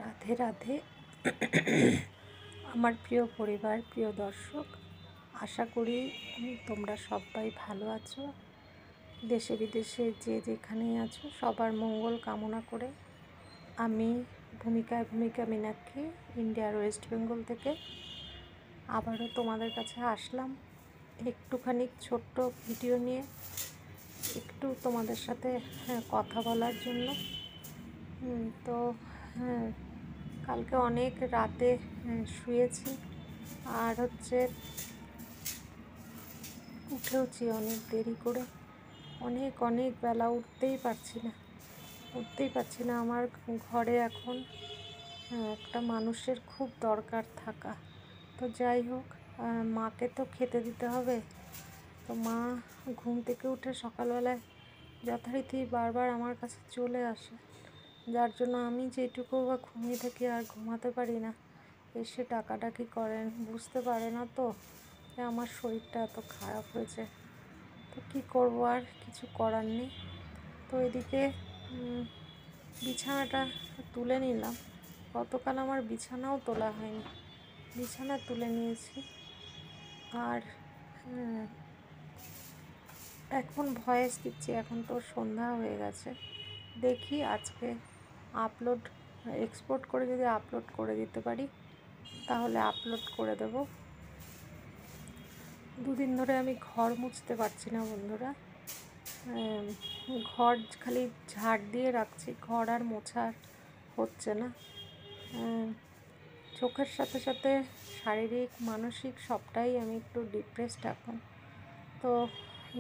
রাধে রাধে। আমার প্রিয় পরিবার, প্রিয় দর্শক, আশা করি তোমরা সবাই ভালো আছো। দেশে বিদেশে যে যেখানেই আছো সবার মঙ্গল কামনা করে আমি ভূমিকা মীনাক্ষী, ইন্ডিয়ার ওয়েস্ট বেঙ্গল থেকে আবারও তোমাদের কাছে আসলাম একটুখানি ছোট্ট ভিডিও নিয়ে, একটু তোমাদের সাথে কথা বলার জন্য। তো কালকে অনেক রাতে শুয়েছি, আর উঠেওছি অনেক দেরি করে, অনেক বেলা উঠতেই পারছি না। আমার ঘরে এখন একটা মানুষের খুব দরকার থাকা। তো যাই হোক, মাকে তো খেতে দিতে হবে। তো মা ঘুম থেকে উঠে সকালবেলায় যথারীতি বারবার আমার কাছে চলে আসে, যার জন্য আমি যেটুকু বা ঘুমিয়ে থাকি আর ঘুমাতে পারি না। এসে ডাকাডাকি করেন, বুঝতে পারে না তো যে আমার শরীরটা এত খারাপ হয়েছে। তো কী করবো, আর কিছু করার নেই। তো এদিকে বিছানাটা তুলে নিলাম। গতকাল আমার বিছানাও তোলা হয়নি, বিছানা তুলে নিয়েছি। আর এখন ভয়েস দিচ্ছি, এখন তো সন্ধ্যা হয়ে গেছে। দেখি আজকে এক্সপোর্ট করে যদি আপলোড করে দিতে পারি তাহলে আপলোড করে দেব। দুদিন ধরে আমি ঘর মুছতে পারছি না বন্ধুরা। ঘর খালি ঝাড় দিয়ে রাখছি, ঘর আর মোছা হচ্ছে না। চোখের সাথে সাথে শারীরিক মানসিক সবটাই আমি একটু ডিপ্রেসড এখন। তো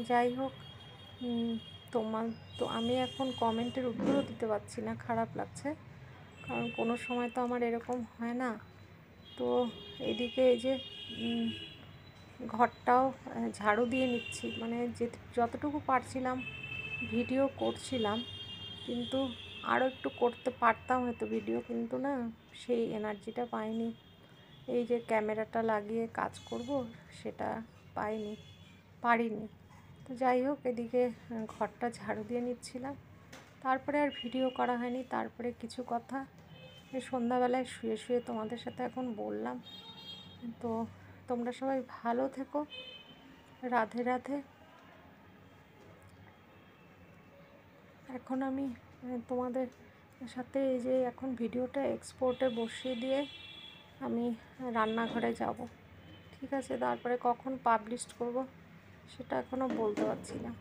যাই হোক, তো আমি এখন কমেন্টের উত্তরও দিতে পারছি না, খারাপ লাগছে, কারণ কোনো সময় তো আমার এরকম হয় না। তো এদিকে এই যে ঘরটাও ঝাড়ু দিয়ে নিচ্ছি, মানে যতটুকু পারছিলাম ভিডিও করছিলাম, কিন্তু আরও একটু করতে পারতাম হয়তো ভিডিও, কিন্তু না, সেই এনার্জিটা পাইনি। এই যে ক্যামেরাটা লাগিয়ে কাজ করব সেটা পারিনি। তো যাই হোক, এদিকে ঘরটা ঝাড়ু দিয়ে নিচ্ছিলাম, তারপরে আর ভিডিও করা হয়নি। তারপরে কিছু কথা এই সন্ধ্যাবেলায় শুয়ে তোমাদের সাথে এখন বললাম। তো তোমরা সবাই ভালো থেকো। রাধে রাধে। এখন আমি তোমাদের সাথে এই যে এখন ভিডিওটা এক্সপোর্টে বসিয়ে দিয়ে আমি রান্নাঘরে যাব, ঠিক আছে? তারপরে কখন পাবলিশ করব সেটা এখনও বলতে পারছি না।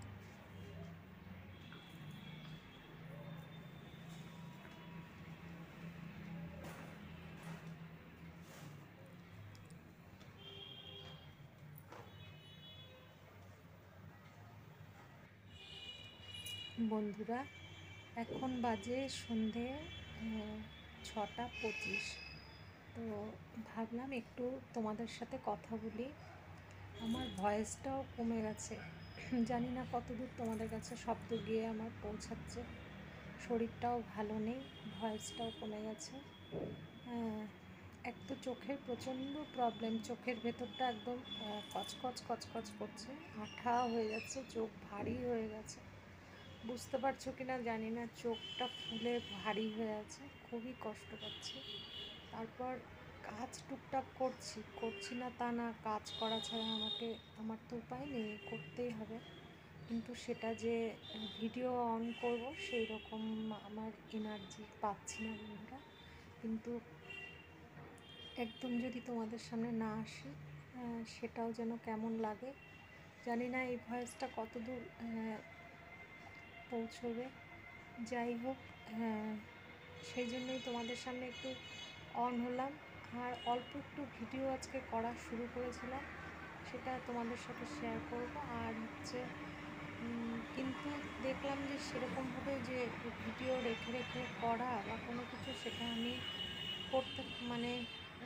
বন্ধুরা, এখন বাজে সন্ধে 6:25। তো ভাবলাম একটু তোমাদের সাথে কথা বলি। আমার ভয়েসটাও কমে গেছে, জানি না কতদূর তোমাদের কাছে শব্দ গিয়ে আমার পৌঁছাচ্ছে। শরীরটাও ভালো নেই, ভয়েসটাও কমে গেছে। এক তো চোখের প্রচণ্ড প্রবলেম, চোখের ভেতরটা একদম কচকচ করছে, আঠা হয়ে যাচ্ছে, চোখ ভারী হয়ে গেছে। বুঝতে পারছো কি না জানি না, চোখটা ফুলে ভারী হয়ে আছে, খুবই কষ্ট পাচ্ছি। তারপর কাজ টুকটাক করছি না তা না, কাজ করা ছাড়া আমার তো উপায় নেই, করতেই হবে। কিন্তু সেটা যে ভিডিও অন করব সেই রকম আমার এনার্জি পাচ্ছি না বন্ধুরা। কিন্তু একদম যদি তোমাদের সামনে না আসি সেটাও যেন কেমন লাগে, জানি না এই ভয়েসটা কতদূর পৌঁছবে। যাই হোক, সেই জন্যই তোমাদের সামনে একটু অন হলাম। আর অল্প একটু ভিডিও আজকে করা শুরু করেছিলাম, সেটা তোমাদের সাথে শেয়ার করব। আর কিন্তু দেখলাম যে সেরকমভাবে যে ভিডিও রেখে করা বা কোনো কিছু, সেটা আমি করতে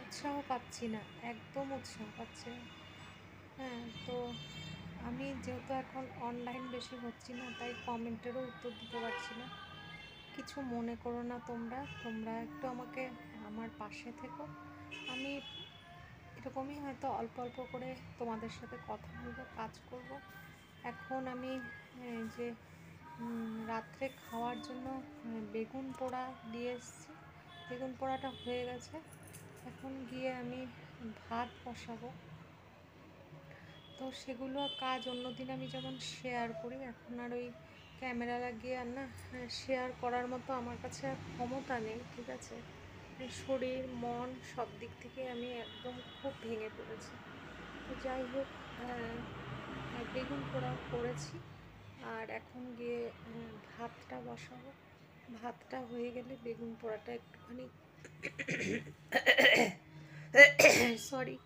উৎসাহ পাচ্ছি না, একদম উৎসাহ পাচ্ছি না। তো আমি যেহেতু এখন অনলাইন বেশি হচ্ছি না, তাই কমেন্টেরও উত্তর দিতে পারছি না। কিছু মনে করো না, তোমরা একটু আমার পাশে থেকো। আমি এরকমই হয়তো অল্প করে তোমাদের সাথে কথা বলবো, কাজ করব। এখন আমি যে রাত্রে খাওয়ার জন্য বেগুন পোড়া দিয়ে এসেছি, বেগুন পোড়াটা হয়ে গেছে, এখন গিয়ে আমি ভাত বসাবো। তো সেগুলো কাজ অন্যদিন আমি যেমন শেয়ার করি, এখন আর ওই ক্যামেরা লাগিয়ে আর না শেয়ার করার মতো আমার কাছে আর ক্ষমতা নেই, ঠিক আছে। শরীর মন সব দিক থেকে আমি একদম খুব ভেঙে পড়েছি। তো যাই হোক, বেগুন পোড়া করেছি, আর এখন গিয়ে ভাতটা বসাবো। ভাতটা হয়ে গেলে বেগুন পোড়াটা একটুখানি সরি,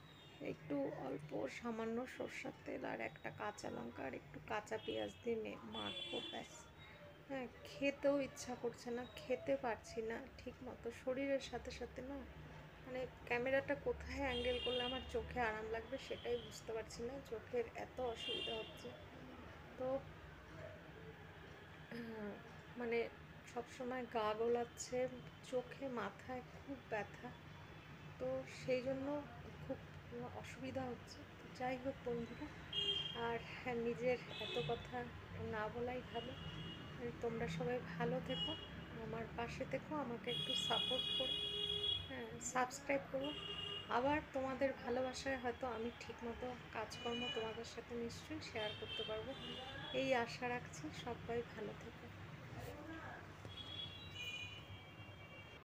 একটু অল্প সামান্য সরষের তেল আর একটা কাঁচা লঙ্কা আর একটু কাঁচা পেঁয়াজ দিয়ে মাখবো, ব্যাস। হ্যাঁ, খেতেও ইচ্ছা করছে না, খেতে পারছি না ঠিক মতো। শরীরের সাথে সাথে না মানে ক্যামেরাটা কোথায় অ্যাঙ্গেল করলে আমার চোখে আরাম লাগবে সেটাই বুঝতে পারছি না, চোখের এত অসুবিধা হচ্ছে। তো মানে সবসময় গা গোলাচ্ছে, চোখে মাথায় খুব ব্যথা, তো সেই জন্য খুব অসুবিধা হচ্ছে। তো যাই হোক বন্ধুরা, আর হ্যাঁ, নিজের এত কথা না বলাই ভালো। তোমরা সবাই ভালো থেকো, আমার পাশে থেকো, আমাকে একটু সাপোর্ট করো, হ্যাঁ সাবস্ক্রাইব করো। আবার তোমাদের ভালোবাসায় হয়তো আমি ঠিকমতো কাজকর্ম তোমাদের সাথে নিশ্চয়ই শেয়ার করতে পারবো, এই আশা রাখছি। সবাই ভালো থেকো।